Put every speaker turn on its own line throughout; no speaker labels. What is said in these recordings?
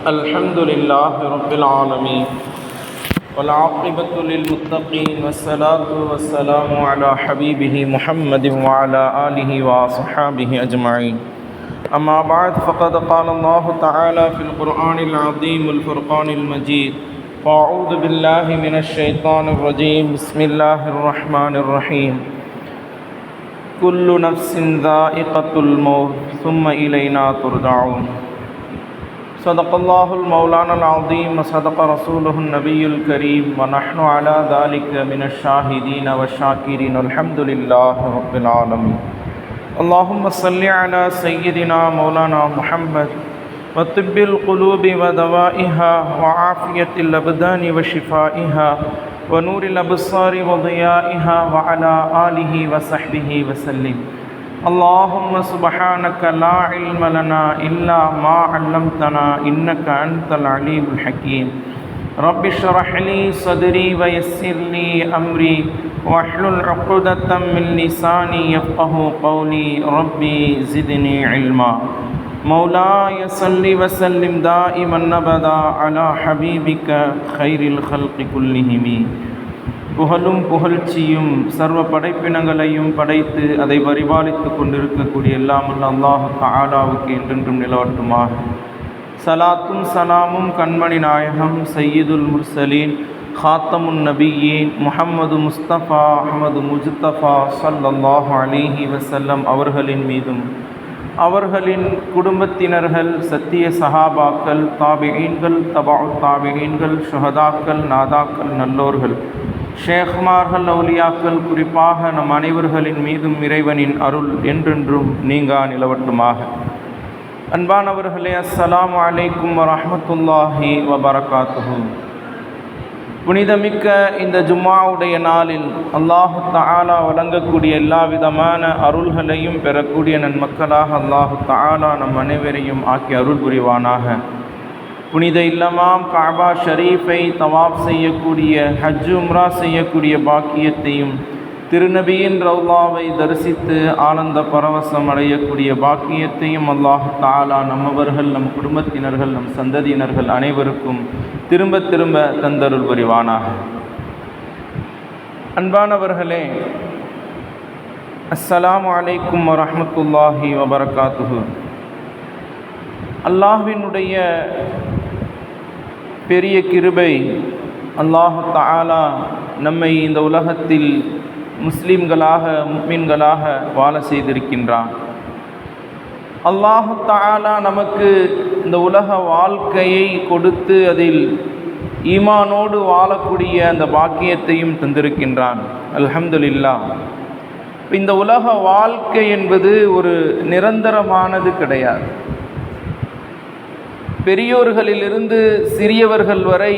الحمد لله رب العالمين والعاقبة للمتقين والصلاة والسلام على حبيبه محمد وعلى آله وصحابه أجمعين. أما بعد فقد قال الله تعالى في القرآن العظيم والفرقان المجيد: فأعوذ بالله من الشيطان الرجيم. بسم الله الرحمن الرحيم. كل نفس ذائقة الموت ثم إلينا ترجعون. صدق الله المولانا العظيم وصدق رسوله النبي الكريم ونحن على ذلك من الشاهدين والشاكرين والحمد لله رب العالمين. اللهم صل على سيدنا مولانا محمد وطب القلوب ودوائها وعافية الأبدان وشفائها ونور الأبصار وضيائها وعلى آله وصحبه وسلم. اللهم سبحانك لا علم لنا إلا ما علمتنا إنك أنت العليم الحكيم. رب اشرح لي صدري ويسر لي أمري واحلل عقدة من لساني يفقه قولي. ربي زدني علما. مولاي صل وسلم دائما أبدا على حبيبك خير الخلق كلهم. புகழும் புகழ்ச்சியும் சர்வ படைப்பினங்களையும் படைத்து அதை பரிபாலித்து கொண்டிருக்கக்கூடிய எல்லாம் அல்லாஹ் தஆலாவுக்கு என்றென்றும் நிலவட்டுமாக. சலாத்தும் சலாமும் கண்மணி நாயகம் சையீதுல் முர்சலீன் ஹாத்தமுன் நபியீன் முஹம்மது முஸ்தபா அஹமது முஜ்தபா ஸல்லல்லாஹு அலைஹி வஸல்லம் அவர்களின் மீதும் அவர்களின் குடும்பத்தினர்கள், சத்திய சஹாபாக்கள், தாபிஈன்கள், தபஉ தாபிஈன்கள், ஷுஹதாக்கள், நாதாக்கள், நல்லோர்கள், ஷேக்மார்கள், அவுலியாக்கள், குறிப்பாக நம் அனைவர்களின் மீதும் இறைவனின் அருள் என்றென்றும் நீங்கா நிலவட்டுமாக. அன்பானவர்களே, அஸ்ஸலாமு அலைக்கும் வரஹ்மத்துல்லாஹி வபரகாத்துஹு. புனிதமிக்க இந்த ஜும்மாவுடைய நாளில் அல்லாஹு தஆலா வழங்கக்கூடிய எல்லா விதமான அருள்களையும் பெறக்கூடிய நன்மக்களாக அல்லாஹு தஆலா நம் அனைவரையும் ஆக்கி அருள் புரிவானாக. புனித இல்லமாம் காபா ஷரீஃபை தவாப் செய்யக்கூடிய, ஹஜ் உம்ரா செய்யக்கூடிய பாக்கியத்தையும், திருநபியின் ரவுலாவை தரிசித்து ஆனந்த பரவசம் அடையக்கூடிய பாக்கியத்தையும் அல்லாஹ் தஆலா நம்மவர்கள், நம் குடும்பத்தினர்கள், நம் சந்ததியினர்கள் அனைவருக்கும் திரும்ப திரும்ப தந்தருள் புரிவானாக. அன்பானவர்களே, அஸ்ஸலாமு அலைக்கும் வரஹ்மத்துல்லாஹி வபரகாத்துஹு. அல்லாஹ்வினுடைய பெரிய கிருபை, அல்லாஹ் தஆலா நம்மை இந்த உலகத்தில் முஸ்லிம்களாக, முஃமின்களாக வாழ செய்திருக்கின்றான். அல்லாஹ் தஆலா நமக்கு இந்த உலக வாழ்க்கையை கொடுத்து அதில் ஈமானோடு வாழக்கூடிய அந்த பாக்கியத்தையும் தந்திருக்கின்றான். அல்ஹம்துலில்லாஹ். இந்த உலக வாழ்க்கை என்பது ஒரு நிரந்தரமானது கிடையாது. பெரியோர்களிலிருந்து சிறியவர்கள் வரை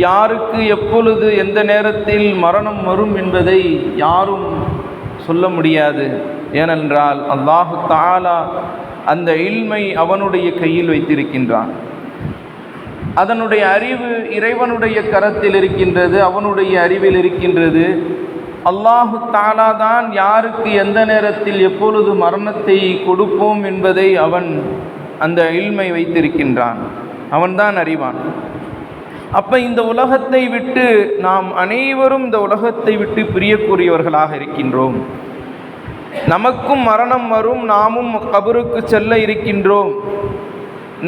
யாருக்கு எப்பொழுது எந்த நேரத்தில் மரணம் வரும் என்பதை யாரும் சொல்ல முடியாது. ஏனென்றால் அல்லாஹு தஆலா அந்த இல்மை அவனுடைய கையில் வைத்திருக்கின்றான். அதனுடைய அறிவு இறைவனுடைய கரத்தில் இருக்கின்றது, அவனுடைய அறிவில் இருக்கின்றது. அல்லாஹு தஆலா தான் யாருக்கு எந்த நேரத்தில் எப்பொழுது மரணத்தை கொடுப்போம் என்பதை அவன் அந்த இல்மை வைத்திருக்கின்றான். அவன்தான் அறிவான். அப்போ இந்த உலகத்தை விட்டு நாம் அனைவரும் இந்த உலகத்தை விட்டு பிரியக்கூடியவர்களாக இருக்கின்றோம். நமக்கும் மரணம் வரும், நாமும் கபருக்கு செல்ல இருக்கின்றோம்.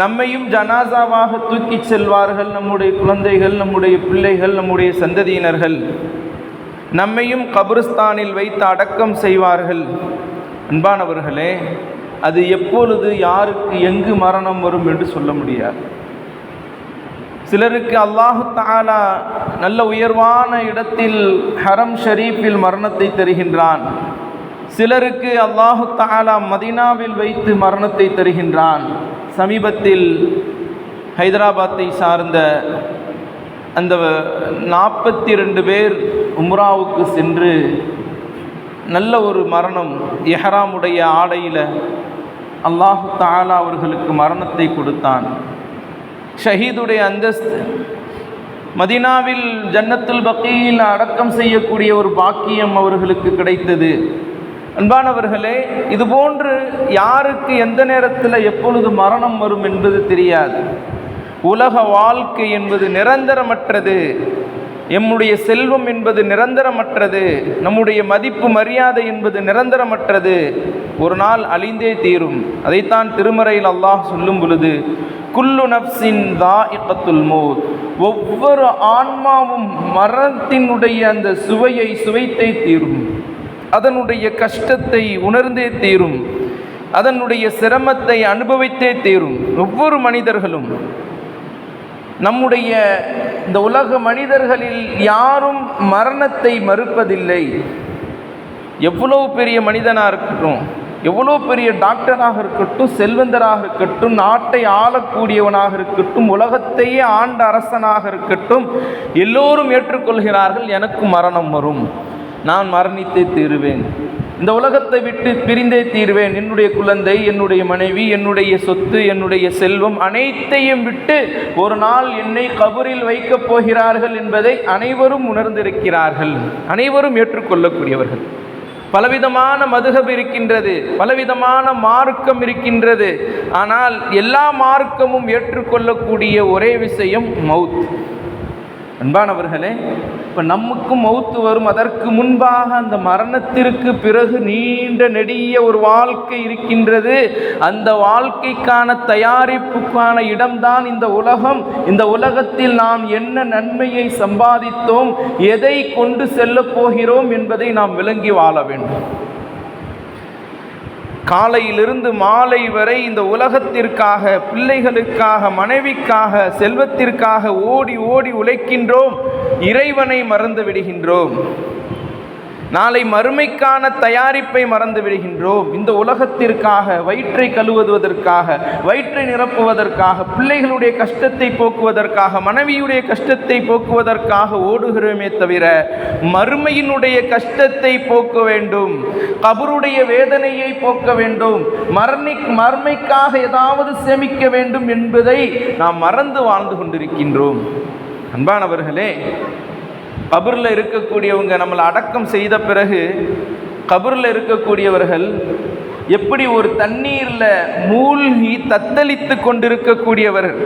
நம்மையும் ஜனாசாவாக தூக்கி செல்வார்கள் நம்முடைய குழந்தைகள், நம்முடைய பிள்ளைகள், நம்முடைய சந்ததியினர்கள். நம்மையும் கபருஸ்தானில் வைத்து அடக்கம் செய்வார்கள். அன்பானவர்களே, அது எப்பொழுது யாருக்கு எங்கு மரணம் வரும் என்று சொல்ல முடியாது. சிலருக்கு அல்லாஹு தஆலா நல்ல உயர்வான இடத்தில் ஹரம் ஷரீஃபில் மரணத்தை தருகின்றான். சிலருக்கு அல்லாஹு தஆலா மதீனாவில் வைத்து மரணத்தை தருகின்றான். சமீபத்தில் ஹைதராபாத்தை சார்ந்த அந்த 42 பேர் உம்ராவுக்கு சென்று நல்ல ஒரு மரணம், இஹ்ராமுடைய ஆடையில் அல்லாஹு தஆலா அவர்களுக்கு மரணத்தை கொடுத்தான். ஷஹீதுடைய அந்தஸ்து, மதீனாவில் ஜன்னத்துல் பக்கீல் அடக்கம் செய்யக்கூடிய ஒரு பாக்கியம் அவர்களுக்கு கிடைத்தது. அன்பானவர்களே, இதுபோன்று யாருக்கு எந்த நேரத்தில் எப்பொழுது மரணம் வரும் என்பது தெரியாது. உலக வாழ்க்கை என்பது நிரந்தரமற்றது. எம்முடைய செல்வம் என்பது நிரந்தரமற்றது. நம்முடைய மதிப்பு மரியாதை என்பது நிரந்தரமற்றது. ஒரு நாள் அழிந்தே தீரும். அதைத்தான் திருமறையில் அல்லாஹ் சொல்லும் பொழுது, குல்லு நஃப்ஸின் தாஇகத்துல் மௌத், ஒவ்வொரு ஆன்மாவும் மரணத்தினுடைய அந்த சுவையை சுவைத்தே தீரும். அதனுடைய கஷ்டத்தை உணர்ந்தே தீரும். அதனுடைய சிரமத்தை அனுபவித்தே தீரும். ஒவ்வொரு மனிதர்களும், நம்முடைய இந்த உலக மனிதர்களில் யாரும் மரணத்தை மறுப்பதில்லை. எவ்வளவு பெரிய மனிதனாக இருக்கட்டும், எவ்வளோ பெரிய டாக்டராக இருக்கட்டும், செல்வந்தராக இருக்கட்டும், நாட்டை ஆளக்கூடியவனாக இருக்கட்டும், உலகத்தையே ஆண்ட அரசனாக இருக்கட்டும், எல்லோரும் ஏற்றுக்கொள்கிறார்கள், எனக்கு மரணம் வரும், நான் மரணித்தே தீருவேன், இந்த உலகத்தை விட்டு பிரிந்தே தீருவேன், என்னுடைய குழந்தை, என்னுடைய மனைவி, என்னுடைய சொத்து, என்னுடைய செல்வம் அனைத்தையும் விட்டு ஒரு நாள் என்னை கபரில் வைக்கப் போகிறார்கள் என்பதை அனைவரும் உணர்ந்திருக்கிறார்கள். அனைவரும் ஏற்றுக்கொள்ளக்கூடியவர்கள். பலவிதமான மதுஹப் இருக்கின்றது, பலவிதமான மார்க்கம் இருக்கின்றது. ஆனால் எல்லா மார்க்கமும் ஏற்றுக்கொள்ளக்கூடிய ஒரே விஷயம் மௌத். அன்பானவர்களே, இப்போ நமக்கும் மௌத்து வரும். அதற்கு முன்பாக அந்த மரணத்திற்கு பிறகு நீண்ட நெடிய ஒரு வாழ்க்கை இருக்கின்றது. அந்த வாழ்க்கைக்கான தயாரிப்புக்கான இடம்தான் இந்த உலகம். இந்த உலகத்தில் நாம் என்ன நன்மையை சம்பாதித்தோம், எதை கொண்டு செல்ல போகிறோம் என்பதை நாம் விளங்கி வாழ வேண்டும். காலையிலிருந்து மாலை வரை இந்த உலகத்திற்காக, பிள்ளைகளுக்காக, மனைவிக்காக, செல்வத்திற்காக ஓடி ஓடி உழைக்கின்றோம். இறைவனை மறந்து விடுகின்றோம். நாளை மறுமைக்கான தயாரிப்பை மறந்து விடுகின்றோம். இந்த உலகத்திற்காக, வயிற்றை கழுவுவதற்காக, வயிற்றை நிரப்புவதற்காக, பிள்ளைகளுடைய கஷ்டத்தை போக்குவதற்காக, மனைவியுடைய கஷ்டத்தை போக்குவதற்காக ஓடுகிறோமே தவிர மறுமையினுடைய கஷ்டத்தை போக்க வேண்டும், கபருடைய வேதனையை போக்க வேண்டும், மறுமைக்காக ஏதாவது சேமிக்க வேண்டும் என்பதை நாம் மறந்து வாழ்ந்து கொண்டிருக்கின்றோம். அன்பானவர்களே, கபரில் இருக்கக்கூடியவங்க நம்மளை அடக்கம் செய்த பிறகு கபரில் இருக்கக்கூடியவர்கள் எப்படி ஒரு தண்ணீரில் மூழ்கி தத்தளித்து கொண்டிருக்கக்கூடியவர்கள்,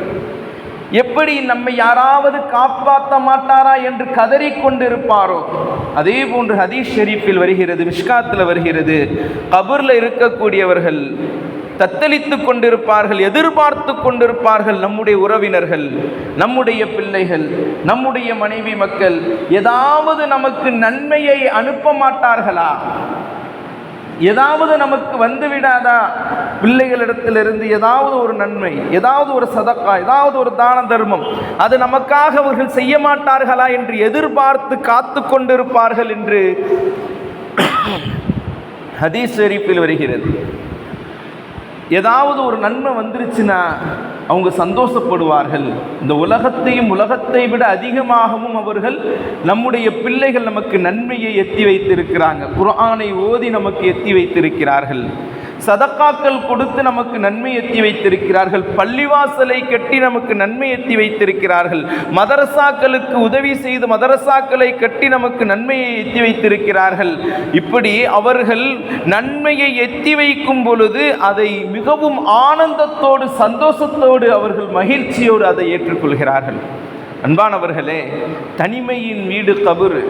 எப்படி நம்மை யாராவது காப்பாற்ற மாட்டாரா என்று கதறிக்கொண்டிருப்பாரோ, அதே போன்று ஹதீஸ் ஷெரீஃபில் வருகிறது, மிஷ்காத்தில் வருகிறது, கபரில் இருக்கக்கூடியவர்கள் தத்தளித்து கொண்டிருப்பார்கள், எதிர்பார்த்து கொண்டிருப்பார்கள். நம்முடைய உறவினர்கள், நம்முடைய பிள்ளைகள், நம்முடைய மனைவி மக்கள் ஏதாவது நமக்கு நன்மையை அனுப்ப மாட்டார்களா, ஏதாவது நமக்கு வந்துவிடாதா, பிள்ளைகளிடத்திலிருந்து ஏதாவது ஒரு நன்மை, ஏதாவது ஒரு சதக்கா, ஏதாவது ஒரு தான தர்மம், அது நமக்காக அவர்கள் செய்ய மாட்டார்களா என்று எதிர்பார்த்து காத்து கொண்டிருப்பார்கள் என்று ஹதீஸ் ஷரீஃபில் வருகிறது. ஏதாவது ஒரு நன்மை வந்துருச்சுன்னா அவங்க சந்தோஷப்படுவார்கள். இந்த உலகத்தையும் உலகத்தை விட அதிகமாகவும் அவர்கள், நம்முடைய பிள்ளைகள் நமக்கு நன்மையை எத்தி வைத்திருக்கிறாங்க, குர்ஆனை ஓதி நமக்கு எத்தி வைத்திருக்கிறார்கள், சதக்காக்கள் கொடுத்து நமக்கு நன்மை எத்தி வைத்திருக்கிறார்கள், பள்ளிவாசலை கட்டி நமக்கு நன்மை எத்தி வைத்திருக்கிறார்கள், மதரசாக்களுக்கு உதவி செய்து மதரசாக்களை கட்டி நமக்கு நன்மையை எத்தி வைத்திருக்கிறார்கள். இப்படி அவர்கள் நன்மையை எத்தி வைக்கும் பொழுது அதை மிகவும் ஆனந்தத்தோடு, சந்தோஷத்தோடு, அவர்கள் மகிழ்ச்சியோடு அதை ஏற்றுக்கொள்கிறார்கள். அன்பானவர்களே, தனிமையின் வீடு கபரு,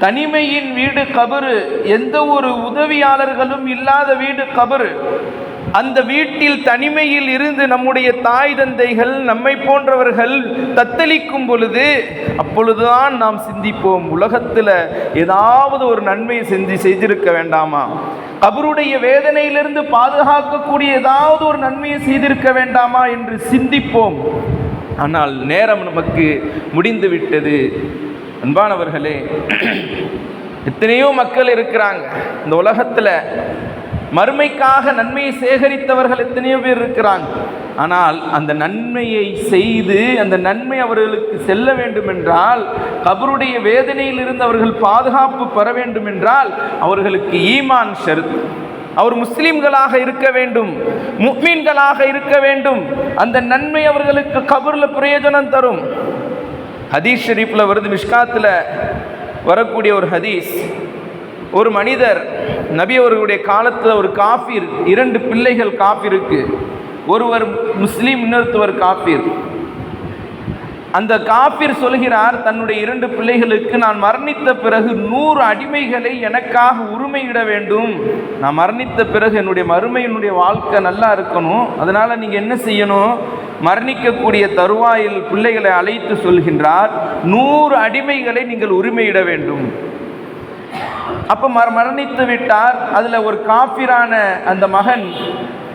தனிமையின் வீடு கபரு, எந்த ஒரு உதவியாளர்களும் இல்லாத வீடு கபரு. அந்த வீட்டில் தனிமையில் இருந்து நம்முடைய தாய் தந்தைகள், நம்மை போன்றவர்கள் தத்தளிக்கும் பொழுது, அப்பொழுதுதான் நாம் சிந்திப்போம், உலகத்தில் ஏதாவது ஒரு நன்மை செய்திருக்க வேண்டாமா, கபருடைய வேதனையிலிருந்து பாதுகாக்கக்கூடிய ஏதாவது ஒரு நன்மையை செய்திருக்க வேண்டாமா என்று சிந்திப்போம். ஆனால் நேரம் நமக்கு முடிந்து விட்டது. அன்பானவர்களே, எத்தனையோ மக்கள் இருக்கிறாங்க இந்த உலகத்தில், மறுமைக்காக நன்மையை சேகரித்தவர்கள் எத்தனையோ பேர் இருக்கிறாங்க. ஆனால் அந்த நன்மையை செய்து அந்த நன்மை அவர்களுக்கு செல்ல வேண்டும் என்றால், கபருடைய வேதனையில் இருந்து அவர்கள் பாதுகாப்பு பெற வேண்டும் என்றால் அவர்களுக்கு ஈமான் ஷர்த். அவர் முஸ்லிம்களாக இருக்க வேண்டும், முஃமின்களாக இருக்க வேண்டும். அந்த நன்மை அவர்களுக்கு கபரில் பிரயோஜனம் தரும். ஹதீஸ் ஷரீஃபில் வருது, மிஷ்காத்தில் வரக்கூடிய ஒரு ஹதீஸ், ஒரு மனிதர், நபி அவர்களுடைய காலத்தில் ஒரு காஃபிர், 2 பிள்ளைகள் காஃபிருக்கு, ஒருவர் முஸ்லீம், இன்னொருத்தவர் காஃபிர். அந்த காஃபிர் சொல்கிறார் தன்னுடைய 2 பிள்ளைகளுக்கு, நான் மரணித்த பிறகு 100 அடிமைகளை எனக்காக உரிமையிட வேண்டும். நான் மரணித்த பிறகு என்னுடைய வாழ்க்கை நல்லா இருக்கணும். அதனால் நீங்கள் என்ன செய்யணும்? மரணிக்கக்கூடிய தருவாயில் பிள்ளைகளை அழைத்து சொல்கின்றார், 100 அடிமைகளை நீங்கள் உரிமையிட வேண்டும். அப்போ மரணித்து விட்டார். அதில் ஒரு காஃபிரான அந்த மகன்,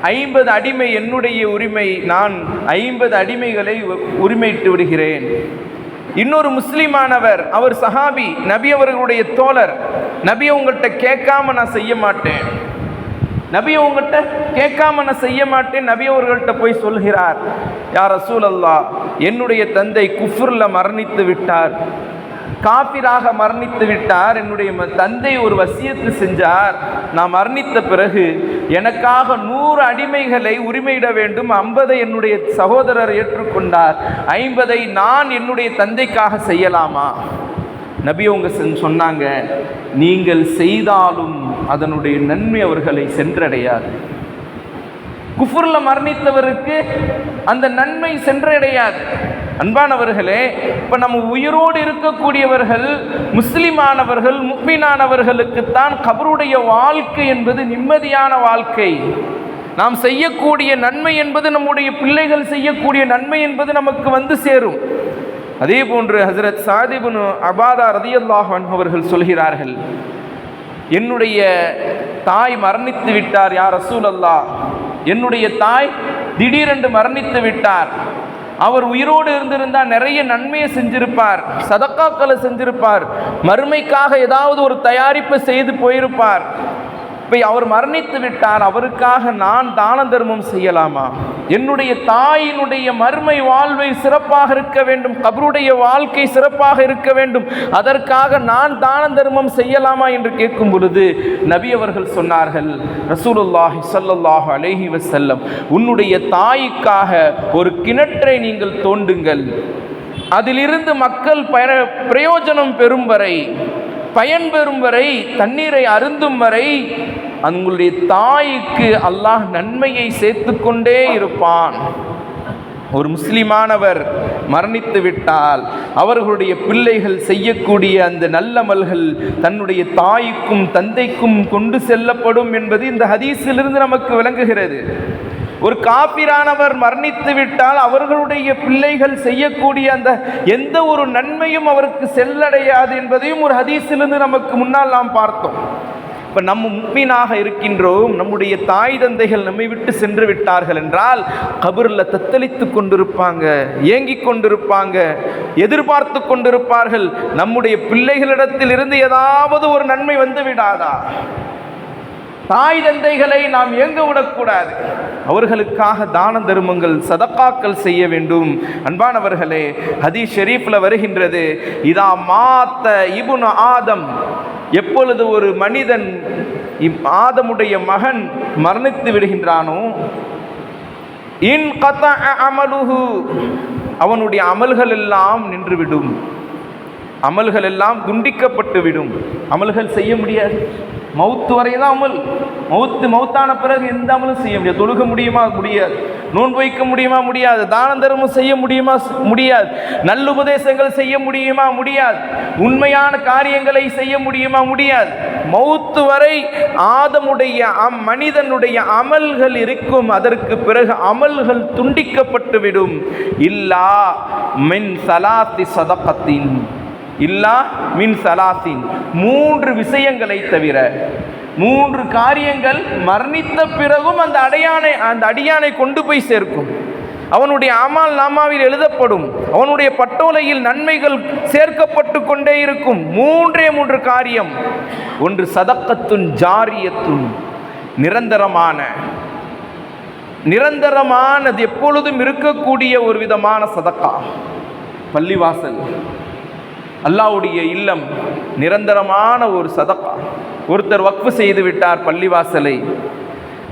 50 அடிமை என்னுடைய உரிமை, நான் 50 அடிமைகளை உரிமையிட்டு விடுகிறேன். இன்னொரு முஸ்லிமானவர், அவர் சஹாபி, நபி அவர்களுடைய தோழர், நபி உங்கள்கிட்ட கேட்காம நான் செய்ய மாட்டேன், நபி உங்கள்கிட்ட கேட்காம நான் செய்ய மாட்டேன். நபி அவர்கள்ட்ட போய் சொல்கிறார், யா ரசூலல்லாஹ், என்னுடைய தந்தை குஃப்ரில் மரணித்து விட்டார், காபிராக மரணித்து விட்டார். என்னுடைய தந்தை ஒரு வசியத்து செஞ்சார், நான் மரணித்த பிறகு எனக்காக 100 அடிமைகளை உரிமையிட வேண்டும். 50 என்னுடைய சகோதரர் ஏற்றுக்கொண்டார், 50 நான் என்னுடைய தந்தைக்காக செய்யலாமா? நபி அவங்க சொன்னாங்க, நீங்கள் செய்தாலும் அதனுடைய நன்மை அவர்களை சென்றடையாது. குஃப்ரில் மரணித்தவருக்கு அந்த நன்மை சென்றடையாது. அன்பானவர்களே, இப்போ நம்ம உயிரோடு இருக்கக்கூடியவர்கள், முஸ்லிமானவர்கள், முஃமினானவர்களுக்குத்தான் கபருடைய வாழ்க்கை என்பது நிம்மதியான வாழ்க்கை. நாம் செய்யக்கூடிய நன்மை என்பது, நம்முடைய பிள்ளைகள் செய்யக்கூடிய நன்மை என்பது நமக்கு வந்து சேரும். அதே போன்று ஹஜ்ரத் சாத் இப்னு உபாதா ரலியல்லாஹு அன்ஹு அவர்கள் சொல்கிறார்கள், என்னுடைய தாய் மரணித்து விட்டார் யா ரசூலல்லாஹ், என்னுடைய தாய் திடீரென்று மரணித்து விட்டார். அவர் உயிரோடு இருந்திருந்தால் நிறைய நன்மையை செஞ்சிருப்பார், சதக்காக்களை செஞ்சிருப்பார், மறுமைக்காக ஏதாவது ஒரு தயாரிப்பை செய்து போயிருப்பார். இப்போ அவர் மரணித்து விட்டார், அவருக்காக நான் தான தர்மம் செய்யலாமா? என்னுடைய தாயினுடைய மறுமை வாழ்வை சிறப்பாக இருக்க வேண்டும், கபருடைய வாழ்க்கை சிறப்பாக இருக்க வேண்டும், அதற்காக நான் தான தர்மம் செய்யலாமா என்று கேட்கும் பொழுது நபி அவர்கள் சொன்னார்கள், ரசூலுல்லாஹி ஸல்லல்லாஹு அலைஹி வஸல்லம், உன்னுடைய தாய்க்காக ஒரு கிணற்றை நீங்கள் தோண்டுங்கள், அதிலிருந்து மக்கள் பிரயோஜனம் பெறும் வரை, பயன்பெறும் வரை, தண்ணீரை அருந்தும் வரை உங்களுடைய தாய்க்கு அல்லாஹ் நன்மையை சேர்த்து கொண்டே இருப்பான். ஒரு முஸ்லிமானவர் மரணித்து விட்டால் அவர்களுடைய பிள்ளைகள் செய்யக்கூடிய அந்த நல்லமல்கள் தன்னுடைய தாய்க்கும் தந்தைக்கும் கொண்டு செல்லப்படும் என்பது இந்த ஹதீஸிலிருந்து நமக்கு விளங்குகிறது. ஒரு காபிரானவர் மரணித்து விட்டால் அவர்களுடைய பிள்ளைகள் செய்யக்கூடிய அந்த எந்த ஒரு நன்மையும் அவருக்கு செல்லடையாது என்பதையும் ஒரு ஹதீஸிலிருந்து நமக்கு முன்னால் நாம் பார்த்தோம். இப்போ நம்ம முஃமினாக இருக்கின்றோம், நம்முடைய தாய் தந்தைகள் நம்மை விட்டு சென்று விட்டார்கள் என்றால் கபரில் தத்தளித்து கொண்டிருப்பாங்க, ஏங்கிக் கொண்டிருப்பாங்க, எதிர்பார்த்து கொண்டிருப்பார்கள், நம்முடைய பிள்ளைகளிடத்தில் இருந்து ஏதாவது ஒரு நன்மை வந்து விடாதா? தாய் தந்தைகளை நாம் ஏங்க விடக்கூடாது, அவர்களுக்காக தான தர்மங்கள் சதக்காக்கள் செய்ய வேண்டும். அன்பானவர்களே, ஹதீஸ் ஷரீஃபில் வருகின்றது, இதா மாத்த இப்னு ஆதம், எப்பொழுது ஒரு மனிதன் ஆதமுடைய மகன் மரணித்து விடுகின்றானோ, இன் கதஅ அமலுஹு, அவனுடைய அமல்கள் எல்லாம் நின்றுவிடும், அமல்கள் எல்லாம் துண்டிக்கப்பட்டு விடும், அமல்கள் செய்ய முடியாது. மௌத்து வரை தான் அமல், மௌத்தான பிறகு எந்த அமலும் செய்ய முடியாது. தொழுக முடியுமா? முடியாது. நோன்பு வைக்க முடியுமா? முடியாது. தான தர்மம் செய்ய முடியுமா? முடியாது. நல்லுபதேசங்கள் செய்ய முடியுமா? முடியாது. உண்மையான காரியங்களை செய்ய முடியுமா? முடியாது. மௌத்து வரை ஆதமுடைய மனிதனுடைய அமல்கள் இருக்கும், அதற்கு பிறகு அமல்கள் துண்டிக்கப்பட்டுவிடும். இல்லா மின் சலாத்தி சதகத்தின், இல்லா மின் சலாத்தின், 3 விஷயங்களை தவிர, 3 காரியங்கள் மரணித்த பிறகும் அந்த அடியானை கொண்டு போய் சேர்க்கும். அவனுடைய அமல் நாமாவில் எழுதப்படும், அவனுடைய பட்டோலையில் நன்மைகள் சேர்க்கப்பட்டு கொண்டே இருக்கும். 3 காரியம். ஒன்று சதக்கத்துன் ஜாரியத்துன், நிரந்தரமானது எப்பொழுதும் இருக்கக்கூடிய ஒரு விதமான சதக்கா. பள்ளிவாசல், அல்லாஹ்வுடைய இல்லம், நிரந்தரமான ஒரு சதக்கா. ஒருத்தர் வக்ஃப் செய்து விட்டார் பள்ளிவாசலை,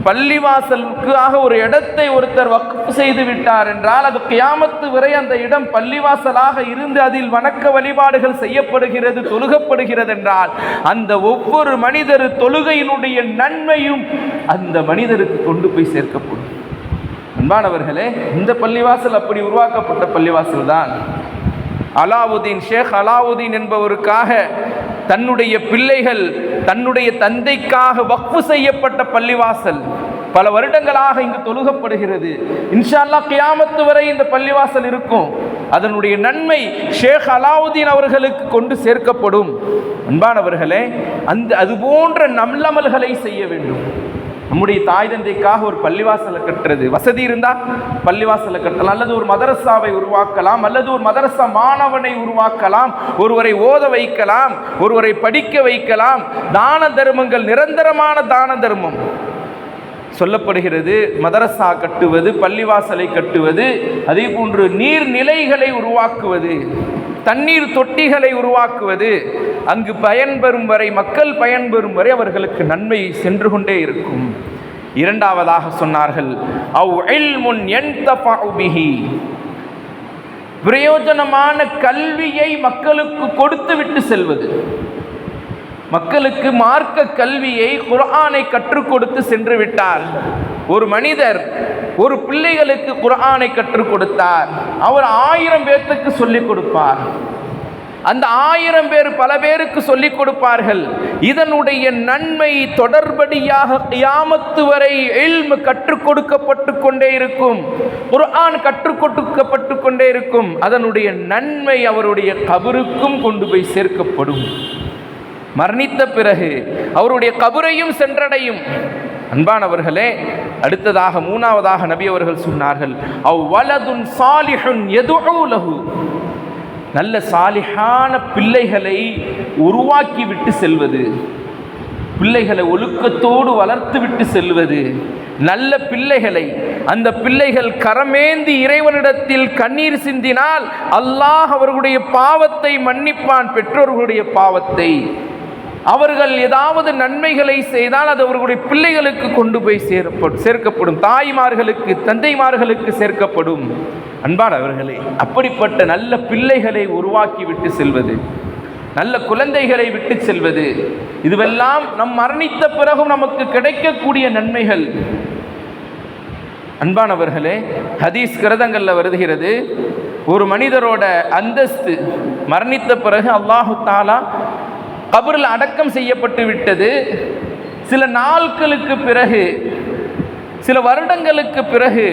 பள்ளிவாசலுக்காக ஒரு இடத்தை ஒருத்தர் வக்ஃப் செய்து விட்டார் என்றால் அது கியாமத்து வரை அந்த இடம் பள்ளிவாசலாக இருந்து அதில் வணக்க வழிபாடுகள் செய்யப்படுகிறது, தொழுகப்படுகிறது என்றால் அந்த ஒவ்வொரு மனிதர் தொழுகையினுடைய நன்மையும் அந்த மனிதருக்கு கொண்டு போய் சேர்க்கப்படும். அன்பானவர்களே, இந்த பள்ளிவாசல் அப்படி உருவாக்கப்பட்ட பள்ளிவாசல் தான். அலாவுதீன், ஷேக் அலாவுதீன் என்பவருக்காக தன்னுடைய பிள்ளைகள் தன்னுடைய தந்தைக்காக வக்ஃப் செய்யப்பட்ட பள்ளிவாசல் பல வருடங்களாக இங்கு தொழுகப்படுகிறது. இன்ஷா அல்லாஹ் கியாமத்து வரை இந்த பள்ளிவாசல் இருக்கும். அதனுடைய நன்மை ஷேக் அலாவுதீன் அவர்களுக்கு கொண்டு சேர்க்கப்படும். அன்பானவர்களே, அது போன்ற நல்லமல்களை செய்ய வேண்டும். நம்முடைய தாய் தந்தைக்காக ஒரு பள்ளிவாசலை கட்டுறது, வசதி இருந்தால் பள்ளிவாசலை கட்டலாம், அல்லது ஒரு மதரசாவை உருவாக்கலாம், அல்லது ஒரு மதரசா மாணவனை உருவாக்கலாம், ஒருவரை ஓத வைக்கலாம், ஒருவரை படிக்க வைக்கலாம். தான தர்மங்கள், நிரந்தரமான தான தர்மம் சொல்லப்படுகிறது. மதரசா கட்டுவது, பள்ளிவாசலை கட்டுவது, அதே போன்று நீர்நிலைகளை உருவாக்குவது, தண்ணீர் தொட்டிகளை உருவாக்குவது, அங்கு பயன்பெறும் வரை, மக்கள் பயன்பெறும் வரை அவர்களுக்கு நன்மை சென்று கொண்டே இருக்கும். இரண்டாவதாக சொன்னார்கள், அவ் இல்முன் யன்தஃபஉ பிஹி, பிரயோஜனமான கல்வியை மக்களுக்கு கொடுத்து விட்டு செல்வது. மக்களுக்கு மார்க்க கல்வியை, குர்ஆனை கற்றுக் கொடுத்து சென்று விட்டார். ஒரு மனிதர் ஒரு பிள்ளைகளுக்கு குர்ஆனை கற்றுக் கொடுத்தார், அவர் 1000 பேருக்கு சொல்லிக் கொடுப்பார். அந்த 1000 பேர் பல பேருக்கு சொல்லிக் கொடுப்பார்கள். இதனுடைய நன்மை தொடர்படியாக கியாமத்து வரை இல்ம் கற்றுக் கொடுக்கப்பட்டு கொண்டே இருக்கும், குர்ஆன் கற்றுக் கொடுக்கப்பட்டு கொண்டே இருக்கும். அதனுடைய நன்மை அவருடைய கபருக்கும் கொண்டு போய் சேர்க்கப்படும். மரணித்த பிறகு அவருடைய கபரையும் சென்றடையும். அன்பானவர்களே, அடுத்ததாக மூணாவதாக நபி அவர்கள் சொன்னார்கள், அவ் வலதுன் சாலிஹுன் யதுஉ லஹு, நல்ல சாலிஹான பிள்ளைகளை உருவாக்கி விட்டு செல்வது, பிள்ளைகளை ஒழுக்கத்தோடு வளர்த்து விட்டு செல்வது, நல்ல பிள்ளைகளை, அந்த பிள்ளைகள் கரமேந்தி இறைவனிடத்தில் கண்ணீர் சிந்தினால் அல்லாஹ் அவர்களுடைய பாவத்தை மன்னிப்பான், பெற்றோர்களுடைய பாவத்தை. அவர்கள் ஏதாவது நன்மைகளை செய்தால் அது அவர்களுடைய பிள்ளைகளுக்கு கொண்டு போய் சேர்க்கப்படும், தாய்மார்களுக்கு, தந்தைமார்களுக்கு சேர்க்கப்படும். அன்பானவர்களே, அப்படிப்பட்ட நல்ல பிள்ளைகளை உருவாக்கி விட்டு செல்வது, நல்ல குழந்தைகளை விட்டு செல்வது, இதுவெல்லாம் நம் மரணித்த பிறகும் நமக்கு கிடைக்கக்கூடிய நன்மைகள். அன்பானவர்களே, ஹதீஸ் கிரந்தங்களில் வருகிறது, ஒரு மனிதரோட அந்தஸ்து மரணித்த பிறகு அல்லாஹு தஆலா கபரில் அடக்கம் செய்யப்பட்டு விட்டது. சில நாட்களுக்கு பிறகு, சில வருடங்களுக்கு பிறகு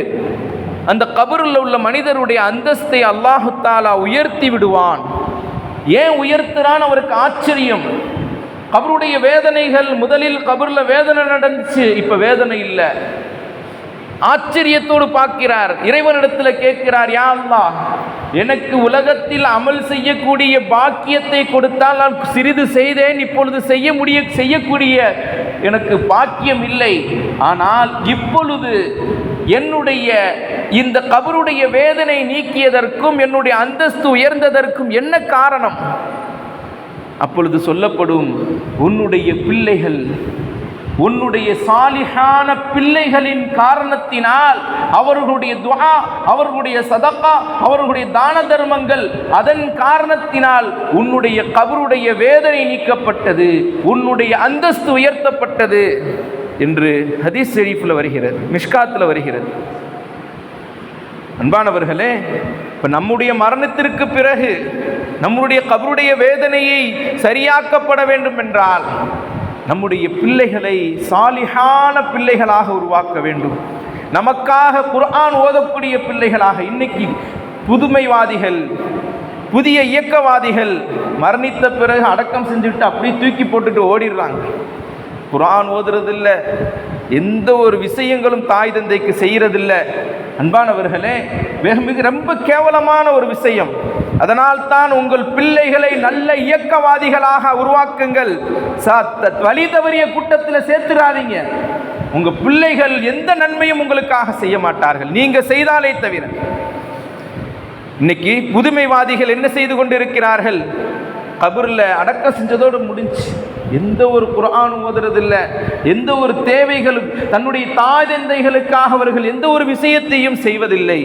அந்த கபரில் உள்ள மனிதருடைய அந்தஸ்தை அல்லாஹு தஆலா உயர்த்தி விடுவான். ஏன் உயர்த்துறான்? அவருக்கு ஆச்சரியம். கபருடைய வேதனைகள், முதலில் கபரில் வேதனை நடந்துச்சு, இப்போ வேதனை இல்லை. ஆச்சரியத்தோடு பார்க்கிறார், இறைவனிடத்தில் கேட்கிறார், யா அல்லாஹ், எனக்கு உலகத்தில் அமல் செய்யக்கூடிய பாக்கியத்தை கொடுத்தால் நான் சிறிது செய்தேன், இப்பொழுது செய்யக்கூடிய எனக்கு பாக்கியம் இல்லை. ஆனால் இப்பொழுது என்னுடைய இந்த கபருடைய வேதனை நீக்கியதற்கும் என்னுடைய அந்தஸ்து உயர்ந்ததற்கும் என்ன காரணம்? அப்பொழுது சொல்லப்படும், உன்னுடைய பிள்ளைகள், உன்னுடைய சாலிஹான பிள்ளைகளின் காரணத்தினால், அவர்களுடைய துஆ, அவர்களுடைய சதகா, அவர்களுடைய தான தர்மங்கள், அதன் காரணத்தினால் உன்னுடைய கபருடைய வேதனை நீக்கப்பட்டது, உன்னுடைய அந்தஸ்து உயர்த்தப்பட்டது என்று ஹதீஸ் ஷரீஃபில் வருகிறது, மிஷ்காத்தில் வருகிறது. அன்பானவர்களே, இப்போ நம்முடைய மரணத்திற்கு பிறகு நம்முடைய கபருடைய வேதனையை சரியாக்கப்பட வேண்டும் என்றால் நம்முடைய பிள்ளைகளை சாலிஹான பிள்ளைகளாக உருவாக்க வேண்டும். நமக்காக குர்ஆன் ஓதக்கூடிய பிள்ளைகளாக. இன்னைக்கு புதுமைவாதிகள், புதிய இயக்கவாதிகள் மரணித்த பிறகு அடக்கம் செஞ்சுட்டு அப்படியே தூக்கி போட்டுட்டு ஓடிடுறாங்க. குர்ஆன் ஓதுறதில்லை, எந்த ஒரு விஷயங்களும் தாய் தந்தைக்கு செய்கிறதில்ல. அன்பானவர்களே, மிக ரொம்ப கேவலமான ஒரு விஷயம். அதனால் தான் உங்கள் பிள்ளைகளை நல்ல இயக்கவாதிகளாக உருவாக்குங்கள். வழி தவறிய கூட்டத்தில் சேர்த்துடாதீங்க. உங்கள் பிள்ளைகள் எந்த நன்மையும் உங்களுக்காக செய்ய மாட்டார்கள், நீங்க செய்தாலே தவிர. இன்னைக்கு புதுமைவாதிகள் என்ன செய்து கொண்டிருக்கிறார்கள்? கபூரில் அடக்கம் செஞ்சதோடு முடிஞ்சு, எந்த ஒரு குர்ஆன் ஓதுறதில்லை, எந்த ஒரு தேவைகளும் தன்னுடைய தாய் தந்தைகளுக்காக அவர்கள் எந்த ஒரு விஷயத்தையும் செய்வதில்லை.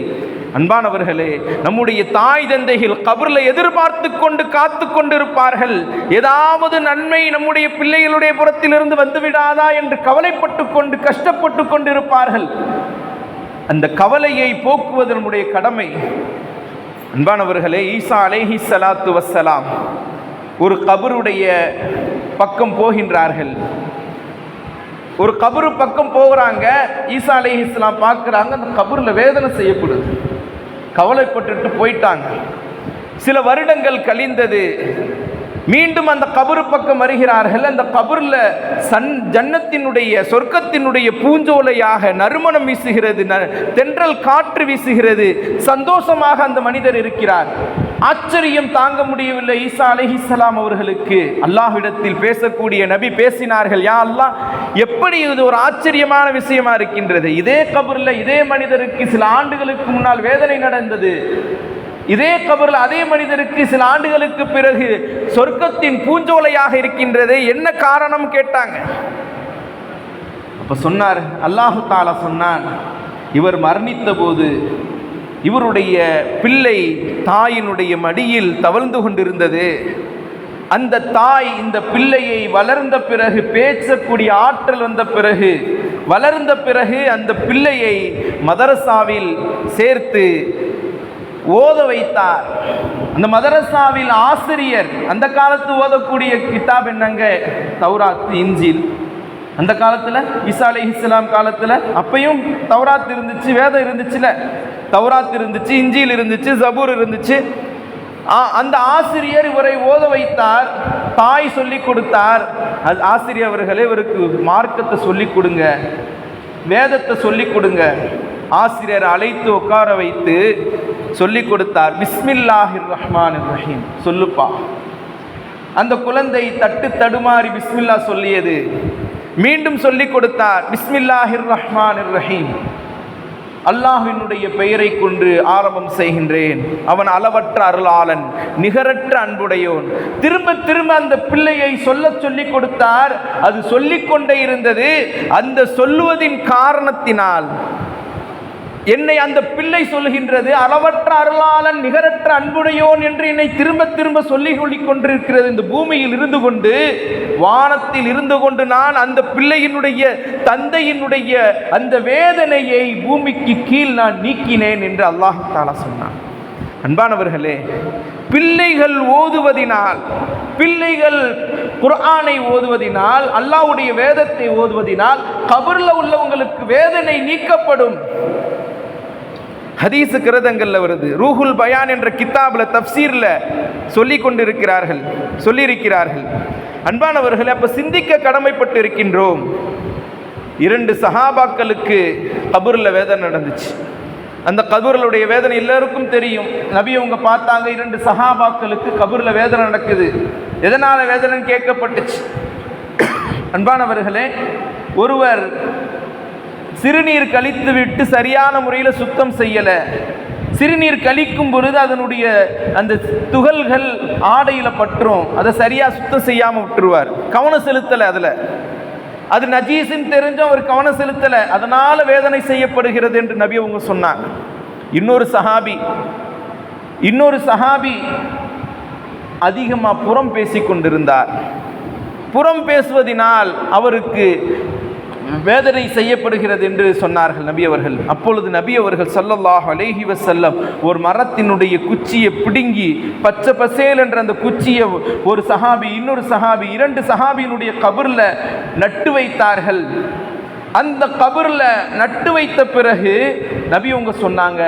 அன்பானவர்களே, நம்முடைய தாய் தந்தைகள் கபர்ல எதிர்பார்த்து கொண்டு காத்து கொண்டிருப்பார்கள். ஏதாவது நன்மை நம்முடைய பிள்ளைகளுடைய புறத்திலிருந்து வந்துவிடாதா என்று கவலைப்பட்டு கொண்டு கஷ்டப்பட்டு கொண்டிருப்பார்கள். அந்த கவலையை போக்குவது நம்முடைய கடமை. அன்பானவர்களே, ஈசா அலைஹி ஸலாத்து வஸ்ஸலாம் ஒரு கபருடைய பக்கம் போகின்றார்கள். ஒரு கபரு பக்கம் போகிறாங்க. ஈசா அலைஹிஸ்ஸலாம் பார்க்குறாங்க, அந்த கபரில் வேதனை செய்யப்படுது. கவலைப்பட்டுட்டு போயிட்டாங்க. சில வருடங்கள் கழிந்தது. மீண்டும் அந்த கபரு பக்கம் வருகிறார்கள். அந்த கபரில் ஜன்னத்தினுடைய சொர்க்கத்தினுடைய பூஞ்சோலையாக நறுமணம் வீசுகிறது, தென்றல் காற்று வீசுகிறது. சந்தோஷமாக அந்த மனிதர் இருக்கிறார். ஆச்சரியம் தாங்க முடியவில்லை ஈசா அலைஹிஸ்ஸலாம் அவர்களுக்கு. அல்லாஹ்விடத்தில் பேசக்கூடிய நபி பேசினார்கள், யா அல்லாஹ், எப்படி இது ஒரு ஆச்சரியமான விஷயமா இருக்கின்றது. இதே கபரில் இதே மனிதருக்கு சில ஆண்டுகளுக்கு முன்னால் வேதனை நடந்தது. இதே கபரில் அதே மனிதருக்கு சில ஆண்டுகளுக்கு பிறகு சொர்க்கத்தின் பூஞ்சோலையாக இருக்கின்றது. என்ன காரணம் கேட்டாங்க. அப்ப சொன்னார், அல்லாஹு தஆலா சொன்னான், இவர் மரணித்த போது இவருடைய பிள்ளை தாயினுடைய மடியில் தவழ்ந்து கொண்டிருந்தது. அந்த தாய் இந்த பிள்ளையை வளர்ந்த பிறகு, பேசக்கூடிய ஆற்றல் வந்த பிறகு, வளர்ந்த பிறகு அந்த பிள்ளையை மதரசாவில் சேர்த்து ஓத வைத்தார். அந்த மதரசாவில் ஆசிரியர், அந்த காலத்து ஓதக்கூடிய கிதாப் என்னங்க, தௌராத், இன்ஜீல். அந்த காலத்தில் ஈசா அலைஹிஸ்ஸலாம் காலத்தில் அப்பையும் தௌராத் இருந்துச்சு, வேதம் இருந்துச்சுல. தௌராத் இருந்துச்சு, இன்ஜீல் இருந்துச்சு, ஜபூர் இருந்துச்சு. அந்த ஆசிரியர் இவரை ஓத வைத்தார். தாய் சொல்லி கொடுத்தார். அது ஆசிரியர் அவர்களே, இவருக்கு மார்க்கத்தை சொல்லி கொடுங்க, வேதத்தை சொல்லி கொடுங்க. ஆசிரியர் அழைத்து உட்கார வைத்து சொல்லி கொடுத்தார். பிஸ்மில்லாஹிர் ரஹ்மானிர் ரஹீம் சொல்லுப்பா. அந்த குழந்தை தட்டு தடுமாறி பிஸ்மில்லா சொல்லியது. மீண்டும் சொல்லி கொடுத்தார், பிஸ்மில்லாஹிர் ரஹ்மானிர் ரஹீம், அல்லாஹ்வினுடைய பெயரை கொண்டு ஆரம்பம் செய்கின்றேன், அவன் அளவற்ற அருளாளன், நிகரற்ற அன்புடையோன். திரும்ப திரும்ப அந்த பிள்ளையை சொல்லி கொடுத்தார். அது சொல்லிக்கொண்டே இருந்தது. அந்த சொல்லுவதின் காரணத்தினால் என்னை அந்த பிள்ளை சொல்கின்றது, அளவற்ற அருளாளன், நிகரற்ற அன்புடையோன் என்று என்னை திரும்ப திரும்ப சொல்லிக் கொண்டிருக்கிறது. இந்த பூமியில் இருந்து கொண்டு, வானத்தில் இருந்து கொண்டு நான் அந்த பிள்ளையினுடைய தந்தையினுடைய அந்த வேதனையை பூமிக்கு கீழ் நான் நீக்கினேன் என்று அல்லாஹ் தஆலா சொன்னான். அன்பானவர்களே, பிள்ளைகள் ஓதுவதினால், பிள்ளைகள் குர்ஆனை ஓதுவதினால், அல்லாஹ்வுடைய வேதத்தை ஓதுவதினால் கபர்ல உள்ளவங்களுக்கு வேதனை நீக்கப்படும். ஹதீஸ் கிரதங்கள்ல வருது. ரூஹுல் பயான் என்ற கிதாபில் தஃப்சீர்ல சொல்லியிருக்கிறார்கள். அன்பானவர்களே, அப்ப சிந்திக்க கடமைப்பட்டு இருக்கின்றோம். 2 சஹாபாக்களுக்கு கபர்ல வேதனை நடந்துச்சு. அந்த கபர்களுடைய வேதனை எல்லாருக்கும் தெரியும். நபி அவங்க பார்த்தாங்க, 2 சஹாபாக்களுக்கு கபர்ல வேதனை நடக்குது. எதனால வேதனைன்னு கேட்கப்பட்டுச்சு. அன்பானவர்களே, ஒருவர் சிறுநீர் கழித்து விட்டு சரியான முறையில் சுத்தம் செய்யலை. சிறுநீர் கழிக்கும் பொழுது அதனுடைய அந்த துகள்கள் ஆடையில் பற்றும். அதை சரியாக சுத்தம் செய்யாமல் விட்டுருவார். கவனம் செலுத்தலை. அதில் அது நஜீஸின் தெரிஞ்சும் அவர் கவனம் செலுத்தலை. அதனால் வேதனை செய்யப்படுகிறது என்று நபி அவங்க சொன்னாங்க. இன்னொரு சஹாபி அதிகமாக புறம் பேசி கொண்டிருந்தார். புறம் பேசுவதினால் அவருக்கு வேதனை செய்யப்படுகிறது என்று சொன்னார்கள் நபி அவர்கள். அப்பொழுது நபி அவர்கள் ஸல்லல்லாஹு அலைஹி வஸல்லம் ஒரு மரத்தினுடைய குச்சியை பிடுங்கி, பச்சை பசேல் என்ற அந்த குச்சியை ஒரு சஹாபி, இன்னொரு சஹாபி, 2 சஹாபியினுடைய கபர்ல நட்டு வைத்தார்கள். அந்த கபர்ல நட்டு வைத்த பிறகு நபி அவங்க சொன்னாங்க,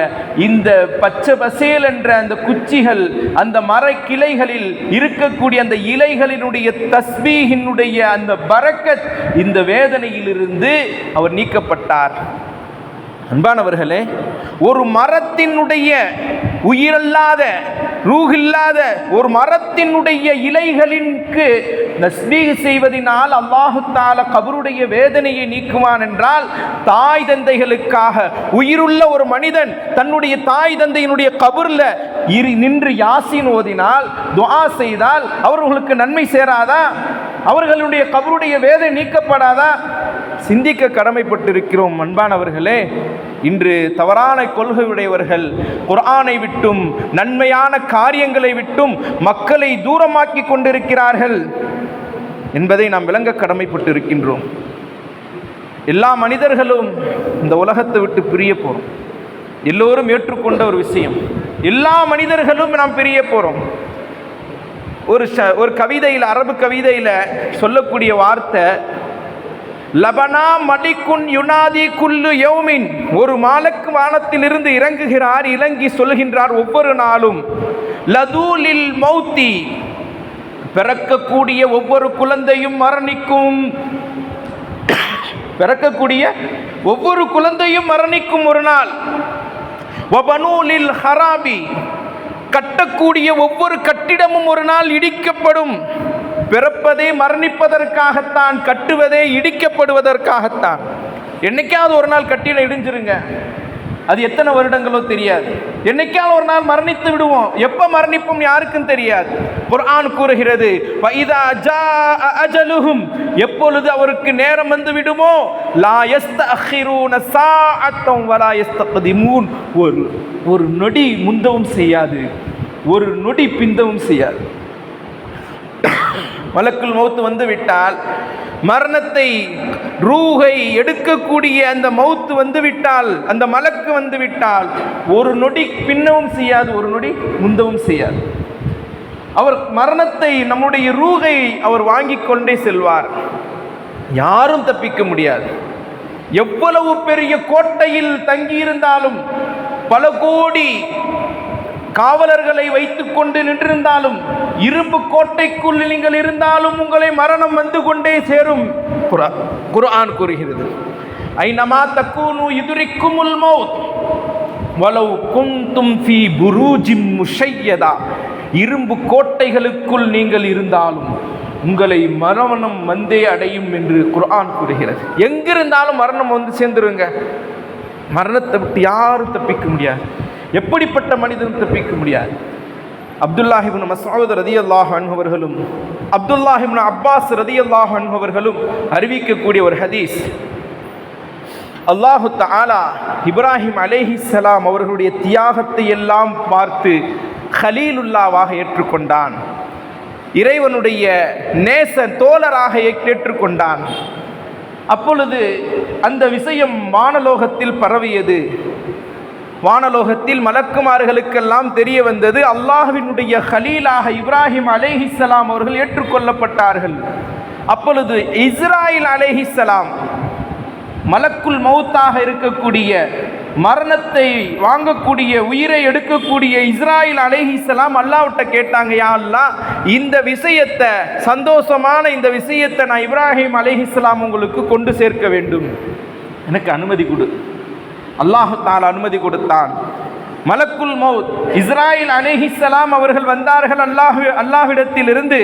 இந்த பச்சை பசேல் என்ற அந்த குச்சிகள், அந்த மர கிளைகளில் இருக்கக்கூடிய அந்த இலைகளினுடைய தஸ்பீஹினுடைய அந்த பரக்கத், இந்த வேதனையிலிருந்து அவர் நீக்கப்பட்டார். அன்பானவர்களே, ஒரு மரத்தினுடைய உயிரல்லாத, ரூஹில்லாத ஒரு மரத்தினுடைய இலைகளிற்கு தஸ்பீஹ் செய்வதனால் அல்லாஹு தஆலா கபருடைய வேதனையை நீக்குவான் என்றால், தாய் தந்தைகளுக்காக உயிருள்ள ஒரு மனிதன் தன்னுடைய தாய் தந்தையினுடைய கபர்ல நின்று யாசீன் ஓதினால், துஆ செய்தால் அவர்களுக்கு நன்மை சேராதா? அவர்களுடைய கபருடைய வேதனை நீக்கப்படாதா? சிந்திக்க கடமைப்பட்டிருக்கிறோம். அன்பானவர்களே, இன்று தவறான கொள்கையுடையவர்கள் குர்ஆனை விட்டும் நன்மையான காரியங்களை விட்டும் மக்களை தூரமாக்கி கொண்டிருக்கிறார்கள் என்பதை நாம் விளங்க கடமைப்பட்டிருக்கின்றோம். எல்லா மனிதர்களும் இந்த உலகத்தை விட்டு பிரிய போகிறோம். எல்லோரும் ஏற்றுக்கொண்ட ஒரு விஷயம். எல்லா மனிதர்களும் நாம் பிரிய போகிறோம். ஒரு கவிதையில், அரபு கவிதையில் சொல்லக்கூடிய வார்த்தை, லபனா மலிக்குன் யுனாதி குல்லு யௌமின், ஒரு மாலக்கு வானத்திலிருந்து இறங்குகிறார், இறங்கி சொல்கின்றார் ஒவ்வொரு நாளும், லதூலில் மௌத்தி, பிறக்கக்கூடிய ஒவ்வொரு குழந்தையும் மரணிக்கும், பிறக்கக்கூடிய ஒவ்வொரு குழந்தையும் மரணிக்கும் ஒரு நாள், வபனூலில் ஹராபி, கட்டக்கூடிய ஒவ்வொரு கட்டிடமும் ஒரு நாள் இடிக்கப்படும். பிறப்பதே மரணிப்பதற்காகத்தான், கட்டுவதே இடிக்கப்படுவதற்காகத்தான். என்னைக்காவது ஒரு நாள் கட்டிடம் இடிஞ்சிருங்க, அது எத்தனை வருடங்களோ தெரியாது. என்னைக்காவது ஒரு நாள் மரணித்து விடுவோம். எப்ப மரணிப்போம் யாருக்கும் தெரியாது. குர்ஆன் கூறுகிறது, ஃபஇதா ஜாஅ அஜலுஹும், எப்பொழுது அவருக்கு நேரம் வந்து விடுமோ, லா யஸ்தஅখিরூன ஸாஅத்தன் வலா யஸ்தக்திமூன், ஒரு நொடி முந்தவும் செய்யாது, ஒரு நொடி பிந்தவும் செய்யாது. மலக்குல் மௌத் வந்து விட்டால், மரணத்தை ரூஹை எடுக்கக்கூடிய அந்த மௌத் வந்து விட்டால், அந்த மலக்கு வந்து விட்டால், ஒரு நொடி பின்னவும் செய்யாது, ஒரு நொடி முந்தவும் செய்யாது. அவர் மரணத்தை, நம்முடைய ரூஹை அவர் வாங்கி கொண்டே செல்வார். யாரும் தப்பிக்க முடியாது. எவ்வளவு பெரிய கோட்டையில் தங்கியிருந்தாலும், பல கோடி காவலர்களை வைத்துக் கொண்டு நின்றிருந்தாலும், இரும்பு கோட்டைக்குள் நீங்கள் இருந்தாலும் உங்களை மரணம் வந்து கொண்டே சேரும். குர்ஆன் கூறுகிறது, ஐனமா தக்கூனு யுத்ரிக்குமுல் மௌத் வலவ் குன்தும் ஃபீ புரூஜிம் முஷையதா, இரும்பு கோட்டைகளுக்குள் நீங்கள் இருந்தாலும் உங்களை மரணம் வந்தே அடையும் என்று குர்ஆன் கூறுகிறது. எங்கிருந்தாலும் மரணம் வந்து சேர்ந்துருங்க. மரணத்தை விட்டு யாரும் தப்பிக்க முடியாது. எப்படிப்பட்ட மனிதனும் தப்பிக்க முடியாது. அப்துல்லாஹ் இப்னு மஸ்ஊத் ரலியல்லாஹு அன்ஹு அவர்களும் அப்துல்லாஹ் இப்னு அப்பாஸ் ரலியல்லாஹு அன்ஹு அவர்களும் அறிவிக்கக்கூடிய ஒரு ஹதீஸ், அல்லாஹு தஆலா இப்ராஹிம் அலைஹிஸ்ஸலாம் அவர்களுடைய தியாகத்தை எல்லாம் பார்த்து கலீலுல்லாவாக ஏற்றுக்கொண்டான். இறைவனுடைய நேச தோழராக ஏற்றுக்கொண்டான். அப்பொழுது அந்த விஷயம் வானலோகத்தில் பரவியது. வானலோகத்தில் மலக்குமார்களுக்கெல்லாம் தெரிய வந்தது, அல்லாஹ்வினுடைய கலீலாக இப்ராஹிம் அலைஹிஸ்ஸலாம் அவர்கள் ஏற்றுக்கொள்ளப்பட்டார்கள். அப்பொழுது இஸ்ராயில் அலைஹிஸ்ஸலாம், மலக்குல் மௌத்தாக இருக்கக்கூடிய, மரணத்தை வாங்கக்கூடிய, உயிரை எடுக்கக்கூடிய இஸ்ராயில் அலைஹிஸ்ஸலாம் அல்லாஹ்விட்ட கேட்டாங்க, யா அல்லாஹ், இந்த விஷயத்தை, சந்தோஷமான இந்த விஷயத்தை நான் இப்ராஹிம் அலைஹிஸ்ஸலாம் உங்களுக்கு கொண்டு சேர்க்க வேண்டும், எனக்கு அனுமதி கொடு. அல்லாஹு தஆலா அனுமதி கொடுத்தான். மலக்குல் மௌத் இஸ்ராயில் அலைஹிஸ்ஸலாம் அவர்கள் வந்தார்கள். அல்லாஹ்விடத்தில் இருந்து,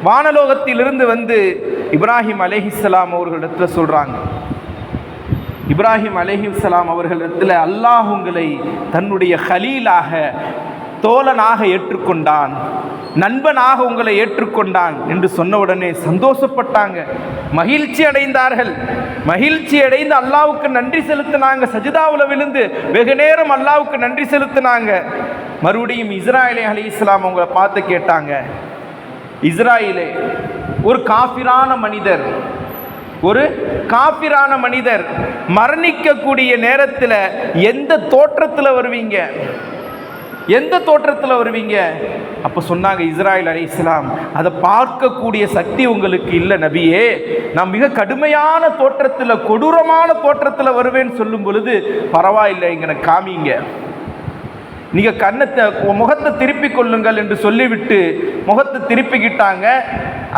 வானலோகத்திலிருந்து வந்து இப்ராஹிம் அலைஹிஸ்ஸலாம் அவர்களிடத்தில் சொல்றாங்க, இப்ராஹிம் அலைஹிஸ்ஸலாம் அவர்களிடத்தில் அல்லாஹ் உங்களை தன்னுடைய கலீலாக, தோழனாக ஏற்றுக்கொண்டான், நண்பனாக உங்களை ஏற்றுக்கொண்டான் என்று சொன்ன உடனே சந்தோஷப்பட்டாங்க, மகிழ்ச்சி அடைந்தார்கள். மகிழ்ச்சி அடைந்து அல்லாஹ்வுக்கு நன்றி செலுத்தினாங்க. சஜிதாவில் விழுந்து வெகு நேரம் அல்லாஹ்வுக்கு நன்றி செலுத்தினாங்க. மறுபடியும் இஸ்ராயில் அலைஹிஸ்ஸலாம் அவங்களை பார்த்து கேட்டாங்க, இஸ்ராயிலே, ஒரு காஃபிரான மனிதர், ஒரு காஃபிரான மனிதர் மரணிக்கக்கூடிய நேரத்தில் எந்த தோற்றத்தில் வருவீங்க, எந்த தோற்றத்தில் வருவீங்க? அப்போ சொன்னாங்க இஸ்ராயில் அலைஹிஸ்ஸலாம், அதை பார்க்கக்கூடிய சக்தி உங்களுக்கு இல்லை நபியே, நான் மிக கடுமையான தோற்றத்தில், கொடூரமான தோற்றத்தில் வருவேன்னு சொல்லும் பொழுது, பரவாயில்லை, இங்கே காமிங்க, நீங்கள் கண்ணத்தை, முகத்தை திருப்பி கொள்ளுங்கள் என்று சொல்லிவிட்டு முகத்தை திருப்பிக்கிட்டாங்க.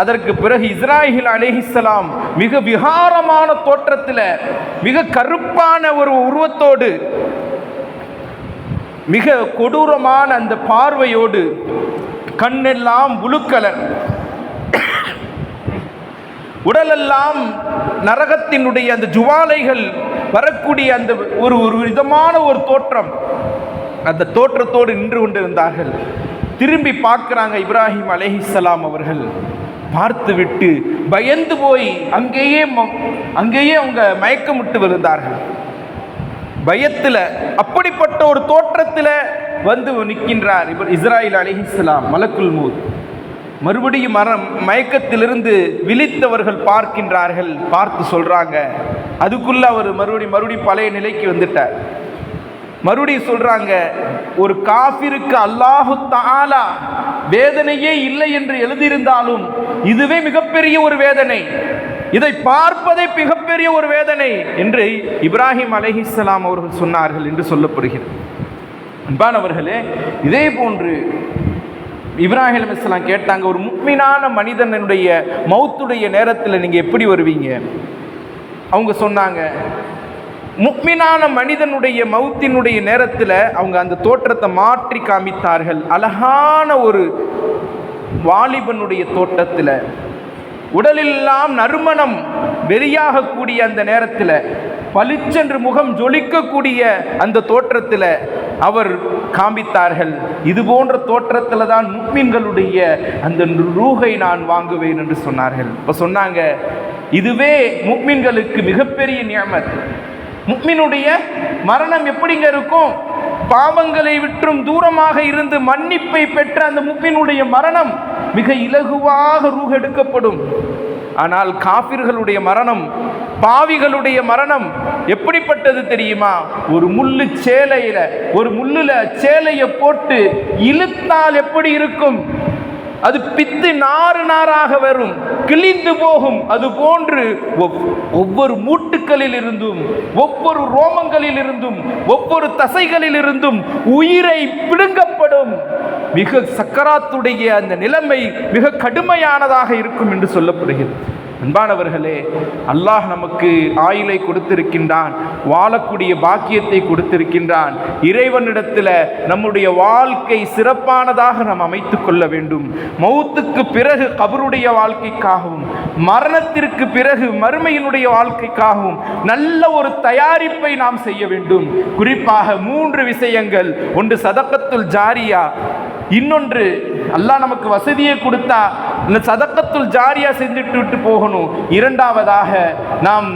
அதற்கு பிறகு இஸ்ராயில் அலைஹிஸ்ஸலாம் மிக விகாரமான தோற்றத்தில், மிக கருப்பான ஒரு உருவத்தோடு, மிக கொடூரமான அந்த பார்வையோடு, கண்ணெல்லாம் புளு கலர், உடலெல்லாம் நரகத்தினுடைய அந்த ஜுவாலைகள் வரக்கூடிய அந்த ஒரு விதமான ஒரு தோற்றம், அந்த தோற்றத்தோடு நின்று கொண்டிருந்தார்கள். திரும்பி பார்க்குறாங்க இப்ராஹிம் அலைஹிஸ்ஸலாம் அவர்கள். பார்த்துவிட்டு பயந்து போய் அங்கேயே அவங்க மயக்கமிட்டு விழுந்தார்கள். பயத்தில் அப்படிப்பட்ட ஒரு தோற்றத்தில் வந்து நிற்கின்றார் இஸ்ராயில் அலைஹிஸ்ஸலாம், மலக்குல் மௌத். மறுபடியும் மயக்கத்திலிருந்து விழித்தவர்கள் பார்க்கின்றார்கள். பார்த்து சொல்றாங்க, அதுக்குள்ள அவர் மறுபடியும் பழைய நிலைக்கு வந்துட்டார். மறுபடியும் சொல்றாங்க, ஒரு காஃபிருக்கு அல்லாஹு தஆலா வேதனையே இல்லை என்று எழுதியிருந்தாலும் இதுவே மிகப்பெரிய ஒரு வேதனை, இதை பார்ப்பதே மிகப்பெரிய ஒரு வேதனை என்று இப்ராஹிம் அலைஹிஸ்ஸலாம் அவர்கள் சொன்னார்கள் என்று சொல்லப்படுகிறது. அன்பானவர்களே, இதே போன்று இப்ராஹிம் அலைஹிஸ்ஸலாம் கேட்டாங்க, ஒரு முஃமினான மனிதனுடைய மௌத்துடைய நேரத்தில் நீங்கள் எப்படி வருவீங்க? அவங்க சொன்னாங்க, முஃமினான மனிதனுடைய மௌத்தினுடைய நேரத்தில் அவங்க அந்த தோற்றத்தை மாற்றி காமித்தார்கள். அழகான ஒரு வாலிபனுடைய தோற்றத்தில், உடலெல்லாம் நறுமணம் வெறியாகக்கூடிய அந்த நேரத்தில், பளிச்சென்று முகம் ஜொலிக்கக்கூடிய அந்த தோற்றத்தில் அவர் காண்பித்தார்கள். இது போன்ற தோற்றத்தில் தான் முஃமின்களுடைய அந்த ரூஹை நான் வாங்குவேன் என்று சொன்னார்கள். இப்போ சொன்னாங்க, இதுவே முஃமின்களுக்கு மிகப்பெரிய நியமத். முஃமினுடைய மரணம் எப்படிங்க இருக்கும்? பாவங்களை விட்டும் தூரமாக இருந்து மன்னிப்பை பெற்ற அந்த முஃமினுடைய மரணம் மிக இலகுவாக ரூஹ் எடுக்கப்படும். ஆனால் காஃபிர்களுடைய மரணம், பாவிகளுடைய மரணம் எப்படிப்பட்டது தெரியுமா? ஒரு முள்ளுல சேலையை போட்டு இழுத்தால் எப்படி இருக்கும்? அது பித்து நாராக வரும், கிழிந்து போகும். அது போன்று ஒவ்வொரு மூட்டுக்களில் இருந்தும், ஒவ்வொரு ரோமங்களில் இருந்தும், ஒவ்வொரு தசைகளில் இருந்தும் உயிரை பிடுங்கப்படும். மிக சக்கராத்துடைய அந்த நிலைமை மிக கடுமையானதாக இருக்கும் என்று சொல்லப்படுகிறது. அன்பானவர்களே, அல்லாஹ் நமக்கு ஆயுளை கொடுத்திருக்கின்றான், வாழக்கூடிய பாக்கியத்தை கொடுத்திருக்கின்றான். இறைவனிடத்தில் நம்முடைய வாழ்க்கை சிறப்பானதாக நாம் அமைத்து கொள்ள வேண்டும். மௌத்துக்கு பிறகு கபருடைய வாழ்க்கைக்காகவும், மரணத்திற்கு பிறகு மறுமையினுடைய வாழ்க்கைக்காகவும் நல்ல ஒரு தயாரிப்பை நாம் செய்ய வேண்டும். குறிப்பாக 3 விஷயங்கள். ஒன்று சதக்கத்துல் ஜாரியா, இன்னொன்று அல்லாஹ் நமக்கு வசதியை கொடுத்தா இந்த சதக்கத்துல் ஜாரியா செஞ்சுட்டு விட்டு போகணும். இரண்டாவதாக நாம்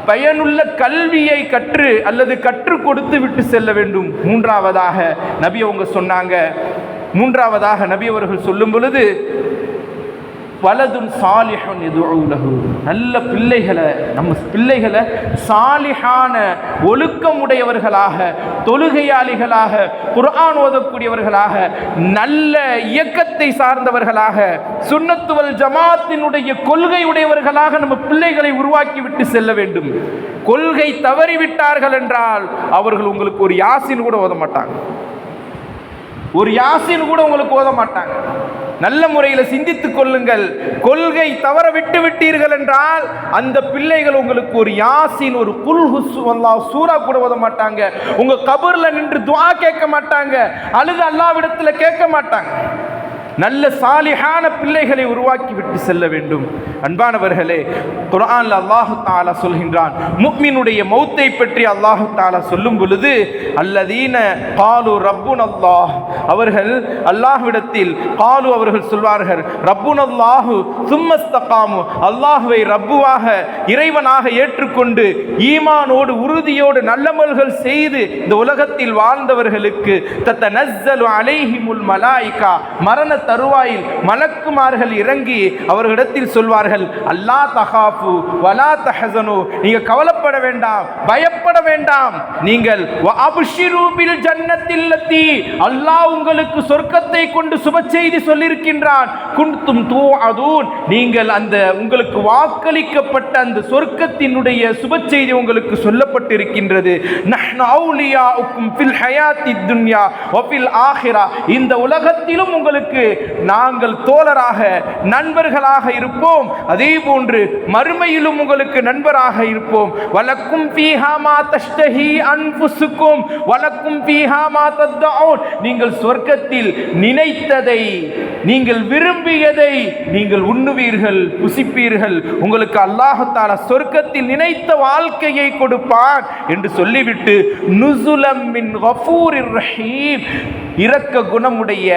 பயனுள்ள கல்வியை கற்றுக் கொடுத்து விட்டு செல்ல வேண்டும். மூன்றாவதாக நபி அவர்கள் சொல்லும் பொழுது, வலதுன் சாலிஹுன் யதுஉ லஹு, நல்ல நம்ம பிள்ளைகளை சாலிஹான ஒழுக்கமுடையவர்களாக, தொழுகையாளிகளாக, குர்ஆன் ஓதக்கூடியவர்களாக, நல்ல இயக்கத்தை சார்ந்தவர்களாக, சுன்னத்து வல் ஜமாத்தினுடைய கொள்கை உடையவர்களாக நம்ம பிள்ளைகளை உருவாக்கி விட்டு செல்ல வேண்டும். கொள்கை தவறிவிட்டார்கள் என்றால் அவர்கள் உங்களுக்கு ஒரு யாசின் கூட ஓத மாட்டாங்க. நல்ல முறையில் சிந்தித்துக் கொள்ளுங்கள். கொள்கை தவற விட்டு விட்டீர்கள் என்றால் அந்த பிள்ளைகள் உங்களுக்கு ஒரு யாசின், ஒரு குல்ஹு அல்லாஹ் சூரா கூட ஓத மாட்டாங்க. உங்க கபர்ல நின்று துஆ கேட்க மாட்டாங்க, அழுது அல்லாஹ்விடத்துல கேட்க மாட்டாங்க. நல்ல சாலிஹான பிள்ளைகளை உருவாக்கி விட்டு செல்ல வேண்டும். அன்பானவர்களே, குர்ஆன்ல அல்லாஹ் தஆலா சொல்கின்றான், முஃமினுடைய மௌத்தை பற்றி அல்லாஹ் தஆலா சொல்லும் பொழுது, அல்லதீன காலு ரப்புனல்லாஹ், அவர்கள் அல்லாஹ்விடத்தில் அவர்கள் சொல்வார்கள், ரப்புனல்லாஹு சும்மஸ்தகாமு, அல்லாஹ்வை ரப்புவாக இறைவனாக ஏற்றுக்கொண்டு ஈமானோடு உறுதியோடு நல்லமல்கள் செய்து இந்த உலகத்தில் வாழ்ந்தவர்களுக்கு தத்தனஸ்ஸலு அலைஹிமுல் மலாயிகா, மரண தருவாயில் மலக்குமார்கள் இறங்கி அவர்களிடத்தில் சொல்வார்கள், அல்லா தகாஃபு வலா தஹஸனு, நீங்க கவலைப்பட வேண்டாம், பயப்பட வேண்டாம், நீங்கள் வஅப்ஷிரு பில் ஜன்னத்தில்லதி, அல்லாஹ் உங்களுக்கு சொர்க்கத்தை கொண்டு சுப செய்தி சொல்லியிருக்கின்றான். குன்தும் தூஅதூன், நீங்கள் அந்த உங்களுக்கு வாக்களிக்கப்பட்ட அந்த சொர்க்கத்தினுடைய சுப செய்தி உங்களுக்கு சொல்லப்பட்டிருக்கின்றது. நஹ்னு அவுலியாஉக்கும் ஃபில் ஹயாத்தித் துன்யா வ ஃபில் ஆখিরা, இந்த உலகத்திலும் உங்களுக்கு நாங்கள் தோழராக நண்பர்களாக இருப்போம், அதே போன்று மறுமையிலும் உங்களுக்கு நண்பராக இருப்போம். வலக்கும் ஃபீஹா மா தஷ்தஹி அன்ஃபுசுக்கும் வலக்கும் ஃபீஹா மா தத்தஊன், நீங்கள் சொர்க்கத்தில் நினைத்ததை, நீங்கள் விரும்பியதை நீங்கள் உண்ணுவீர்கள், புசிப்பீர்கள். உங்களுக்கு அல்லாஹ் தஆலா சொர்க்கத்தில் நினைத்த வாழ்க்கையை கொடுப்பான் என்று சொல்லிவிட்டு, நுஸுலம் மின் கஃபூரிர் ரஹீம், இரக்க குணமுடைய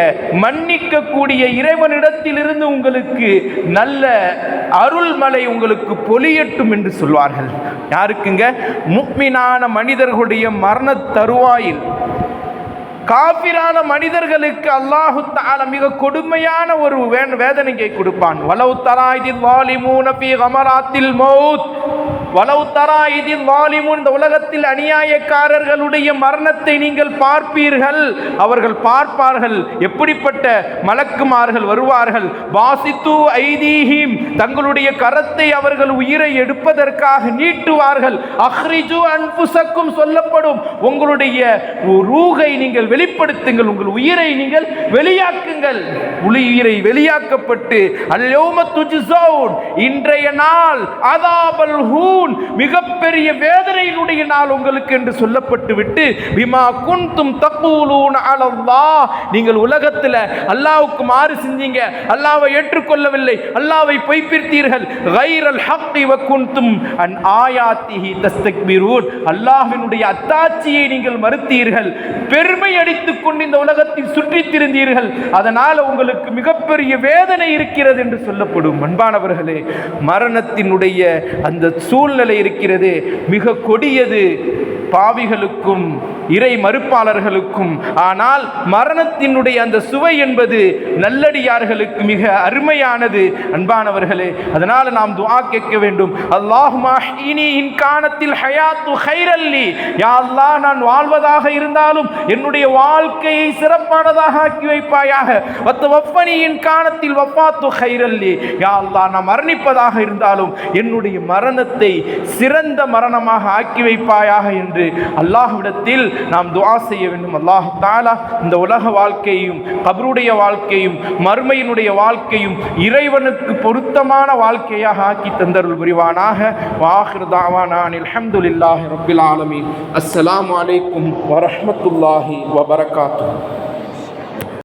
மன்னிக்க இருக்கக்கூடிய இறைவனிடத்திலிருந்து உங்களுக்கு நல்ல அருள்மலை உங்களுக்கு பொழியட்டும் என்று சொல்வார்கள். யாருக்குங்க? முஃமினான மனிதர்களுடைய மரண தருவாயில். காபிரான மனிதர்களுக்கு அல்லாஹு தஆலா மிக கொடுமையான ஒரு வேதனையை கொடுப்பான். வலவ் தரா இதில் வாலிமூன ஃபீ கமராத்தில் மௌத், வலவ் தரா இதில் வாலிமூன், இந்த உலகத்தில் அநியாயக்காரர்களுடைய மரணத்தை நீங்கள் பார்ப்பீர்கள். அவர்கள் பார்ப்பார்கள். எப்படிப்பட்ட மலக்குமார்கள் வருவார்கள். வாசித்து ஐதீஹிம், தங்களுடைய கரத்தை அவர்கள் உயிரை எடுப்பதற்காக நீட்டுவார்கள். அஹ்ரிஜு அன்ஃபுஸக்கும் சொல்லப்படும், உங்களுடைய ரூஹை நீங்கள் வெளிப்படுத்துங்கள், உங்கள் உயிரை நீங்கள் வெளியாக்குங்கள். உயிரை வெளியாக்கப்பட்டு அல்யௌம துஜ்ஸௌன், இன்றைய நாள் அதாபல் ஹூன், மிகப்பெரிய வேதனையினுடைய நாள் உங்களுக்கு என்று சொல்லப்பட்டு விட்டு பிமா குன்தும் தக்கூலூன அலல்லாஹ், நீங்கள் உலகத்தில் அல்லாஹ்வுக்கு மாறு செஞ்சீங்க, அல்லாஹ்வை ஏற்றுக்கொள்ளவில்லை, அல்லாஹ்வை பொய்ப்பித்தீர்கள். கைரல் ஹக்கி வ குன்தும் அன் ஆயாத்திஹி தஸ்தக்பிரூன், அல்லாஹ்வினுடைய அத்தாட்சியை நீங்கள் மறுத்தீர்கள், பெருமை அடித்துக் கொண்டு இந்த உலகத்தில் சுற்றித் திரிந்தீர்கள், அதனால் உங்களுக்கு மிகப்பெரிய வேதனை இருக்கிறது என்று சொல்லப்படும். அன்பானவர்களே, மரணத்தினுடைய அந்த சூழ்நிலை இருக்கிறது, மிக கொடியது பாவிகளுக்கும் இறை மறுப்பாளர்களுக்கும். ஆனால் மரணத்தினுடைய அந்த சுவை என்பது நல்லடியார்களுக்கு மிக அருமையானது. அன்பானவர்களே, அதனால் நாம் துஆ கேட்க வேண்டும். அல்லாஹும்ம அஹ்யினி இன் கானத்தில் ஹயாத்து கைரல்லி, யா அல்லாஹ், நான் வாழ்வதாக இருந்தாலும் என்னுடைய வாழ்க்கையை சிறப்பானதாக ஆக்கி வைப்பாயாக. வத்தவஃபனி இன் கானத்தில் வஃபாத்து கைரல்லி, யா அல்லாஹ், நான் மரணிப்பதாக இருந்தாலும் என்னுடைய மரணத்தை சிறந்த மரணமாக ஆக்கி வைப்பாயாக என்று அல்லாஹ்விடத்தில் நாம் துஆ செய்ய வேண்டும். அல்லாஹ் தஆலா இந்த உலக வாழ்க்கையும் கபருடைய வாழ்க்கையும் மறுமையினுடைய வாழ்க்கையும் இறைவனுக்கு பொருத்தமான வாழ்க்கையாக ஆக்கி தந்தருள் புரிவானாக. வாஹிர் தஅவானா அல்ஹம்துலில்லாஹி ரப்பில் ஆலமீன். அஸ்ஸலாமு அலைக்கும் வரஹ்மத்துல்லாஹி வபரகாத்துஹு.